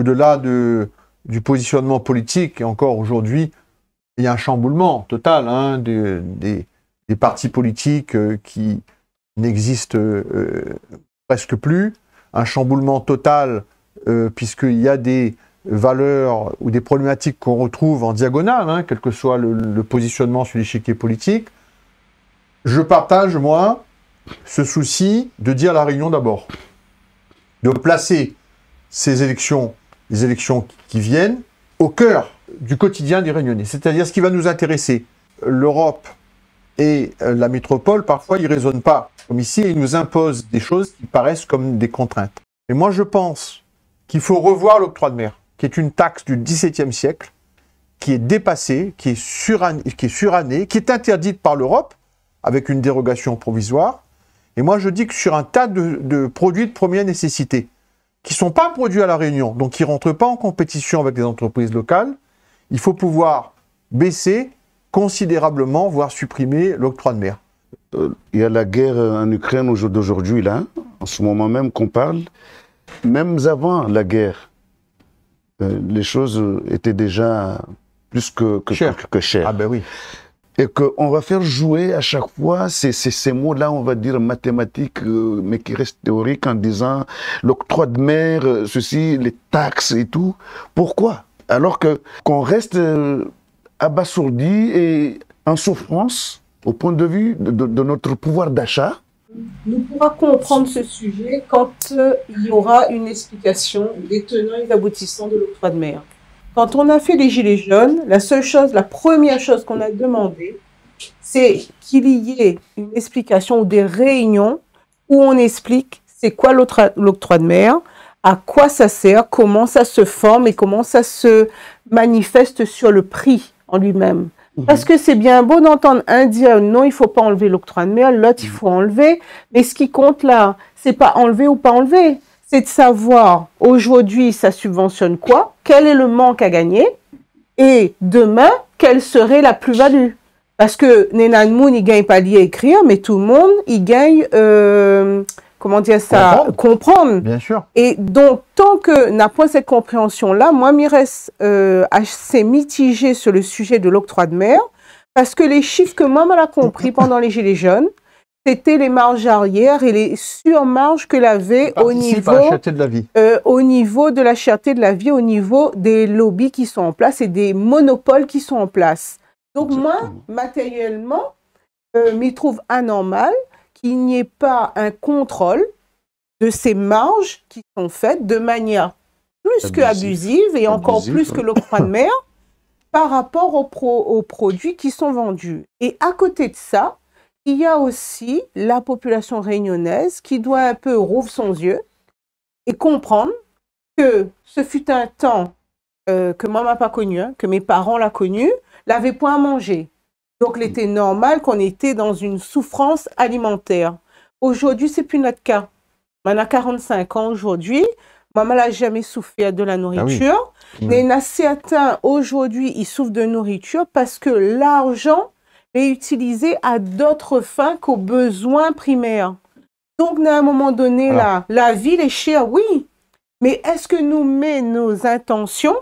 au-delà du positionnement politique, et encore aujourd'hui, il y a un chamboulement total hein, des partis politiques qui n'existent presque plus, un chamboulement total puisqu'il y a des valeurs ou des problématiques qu'on retrouve en diagonale, hein, quel que soit le positionnement sur l'échiquier politique. Je partage, moi, ce souci de dire la Réunion d'abord, de placer ces élections, les élections qui viennent, au cœur du quotidien des Réunionnais. C'est-à-dire ce qui va nous intéresser. L'Europe et la métropole, parfois, ils ne raisonnent pas comme ici, et ils nous imposent des choses qui paraissent comme des contraintes. Et moi, je pense qu'il faut revoir l'octroi de mer, qui est une taxe du XVIIe siècle, qui est dépassée, qui est surannée, qui est interdite par l'Europe, avec une dérogation provisoire. Et moi, je dis que sur un tas de produits de première nécessité, qui ne sont pas produits à La Réunion, donc qui ne rentrent pas en compétition avec les entreprises locales, il faut pouvoir baisser considérablement, voire supprimer l'octroi de mer. Il y a la guerre en Ukraine d'aujourd'hui, là, en ce moment même qu'on parle. Même avant la guerre, les choses étaient déjà plus que chères. Ah ben oui. Et qu'on va faire jouer à chaque fois ces mots-là, on va dire mathématiques, mais qui restent théoriques, en disant l'octroi de mer, ceci, les taxes et tout. Pourquoi? Alors qu'on reste abasourdi et en souffrance au point de vue de notre pouvoir d'achat. Nous pourrons comprendre ce sujet quand il y aura une explication des tenants et des aboutissants de l'octroi de mer. Quand on a fait les Gilets jaunes, la première chose qu'on a demandé, c'est qu'il y ait une explication ou des réunions où on explique c'est quoi l'octroi de mer, à quoi ça sert, comment ça se forme et comment ça se manifeste sur le prix en lui-même. Parce que c'est bien beau d'entendre un dire non, il ne faut pas enlever l'octroi de mer, l'autre il faut enlever, mais ce qui compte là, c'est pas enlever ou pas enlever, c'est de savoir aujourd'hui ça subventionne quoi, quel est le manque à gagner, et demain, quelle serait la plus-value. Parce que Nenan Moun, il gagne pas lié à écrire, mais tout le monde, il gagne, comment dire ça, comprendre. Bien sûr. Et donc, tant que n'a pas cette compréhension-là, moi, je reste assez mitigé sur le sujet de l'octroi de mer, parce que les chiffres que moi, j'ai compris pendant les Gilets jaunes, c'était les marges arrière et les surmarges que l'avait au niveau de la cherté de la vie, au niveau des lobbies qui sont en place et des monopoles qui sont en place. Donc moi, matériellement, m'y trouve anormal qu'il n'y ait pas un contrôle de ces marges qui sont faites de manière plus qu'abusive et encore plus que l'octroi de mer par rapport aux produits qui sont vendus. Et à côté de ça, il y a aussi la population réunionnaise qui doit un peu rouvrir son yeux et comprendre que ce fut un temps que moi m'a pas connu, hein, que mes parents l'ont connu, l'avaient point à manger. Donc, il était normal qu'on était dans une souffrance alimentaire. Aujourd'hui, c'est plus notre cas. On a 45 ans aujourd'hui. Maman n'a jamais souffert de la nourriture. Ah oui. Mais il y en a certains, aujourd'hui, ils souffrent de nourriture parce que l'argent est utilisé à d'autres fins qu'aux besoins primaires. Donc, à un moment donné, là, la vie est chère, oui. Mais est-ce que nous mettons nos intentions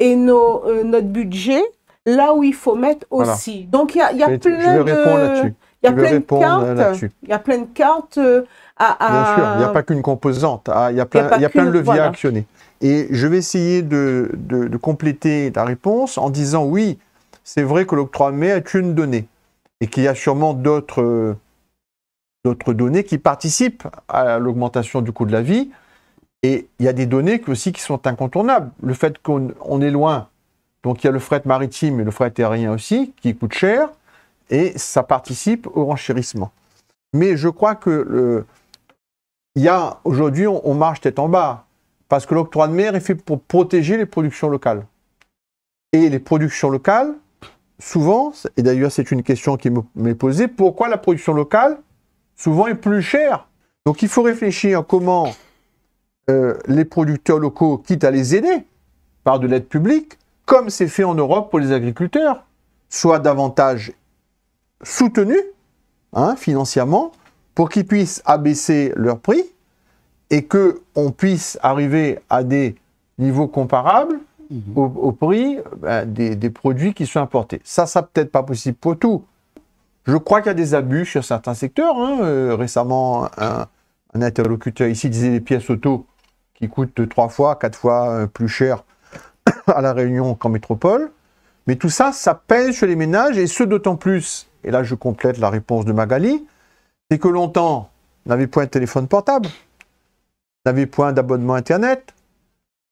et notre budget là où il faut mettre aussi? Donc, il y a plein de... Il y a plein de cartes Bien sûr, il n'y a pas qu'une composante. Il y a plein de leviers à actionner. Et je vais essayer de compléter ta réponse en disant oui, c'est vrai que l'octroi de mer est une donnée et qu'il y a sûrement d'autres données qui participent à l'augmentation du coût de la vie. Et il y a des données aussi qui sont incontournables. Le fait qu'on est loin, donc il y a le fret maritime et le fret aérien aussi, qui coûtent cher, et ça participe au renchérissement. Mais je crois que aujourd'hui, on marche tête en bas, parce que l'octroi de mer est fait pour protéger les productions locales. Et les productions locales, souvent, et d'ailleurs c'est une question qui m'est posée, pourquoi la production locale, souvent, est plus chère? Donc il faut réfléchir comment les producteurs locaux, quitte à les aider par de l'aide publique, comme c'est fait en Europe pour les agriculteurs, soient davantage soutenus financièrement pour qu'ils puissent abaisser leurs prix et qu'on puisse arriver à des niveau comparable au prix des produits qui sont importés. Ça peut-être pas possible pour tout. Je crois qu'il y a des abus sur certains secteurs. Récemment, un interlocuteur ici disait les pièces auto qui coûtent 3 fois, 4 fois plus cher à La Réunion qu'en métropole. Mais tout ça, ça pèse sur les ménages, et ce d'autant plus, et là je complète la réponse de Magali, c'est que longtemps, on n'avait point de téléphone portable, on n'avait point d'abonnement Internet,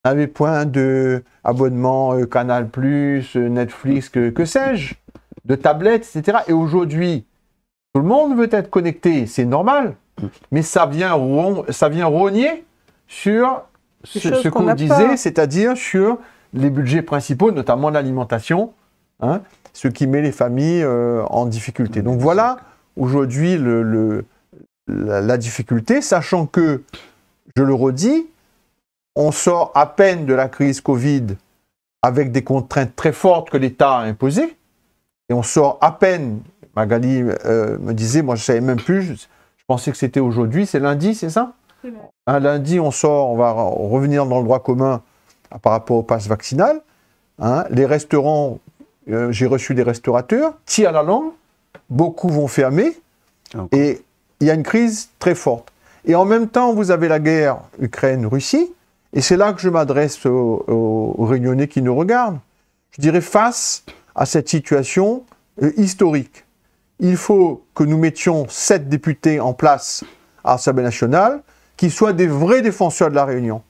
on n'avait point d'abonnement Canal+, Netflix, que sais-je, de tablettes, etc. Et aujourd'hui, tout le monde veut être connecté, c'est normal, mais ça vient rogner sur ce qu'on disait, c'est-à-dire sur les budgets principaux, notamment l'alimentation, ce qui met les familles en difficulté. Donc voilà aujourd'hui la difficulté, sachant que, je le redis, on sort à peine de la crise Covid avec des contraintes très fortes que l'État a imposées, et on sort à peine, Magali me disait, moi je ne savais même plus, je pensais que c'était aujourd'hui, c'est lundi, c'est ça? Un lundi, on va revenir dans le droit commun par rapport au pass vaccinal. Les restaurants, j'ai reçu des restaurateurs, tirent à la langue, beaucoup vont fermer, et il y a une crise très forte. Et en même temps, vous avez la guerre Ukraine-Russie, et c'est là que je m'adresse aux Réunionnais qui nous regardent. Je dirais, face à cette situation historique, il faut que nous mettions 7 députés en place à l'Assemblée nationale, qui soient des vrais défenseurs de la Réunion,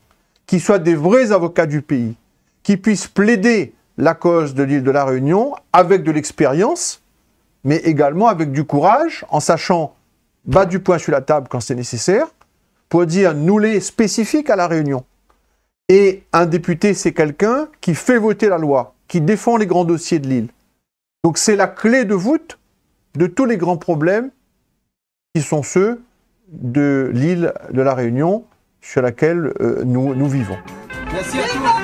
qui soient des vrais avocats du pays, qui puissent plaider la cause de l'île de la Réunion avec de l'expérience, mais également avec du courage, en sachant battre du poing sur la table quand c'est nécessaire, pour dire nous les spécifiques à la Réunion. Et un député, c'est quelqu'un qui fait voter la loi, qui défend les grands dossiers de l'île. Donc c'est la clé de voûte de tous les grands problèmes qui sont ceux de l'île de la Réunion sur laquelle nous vivons. Merci à tous.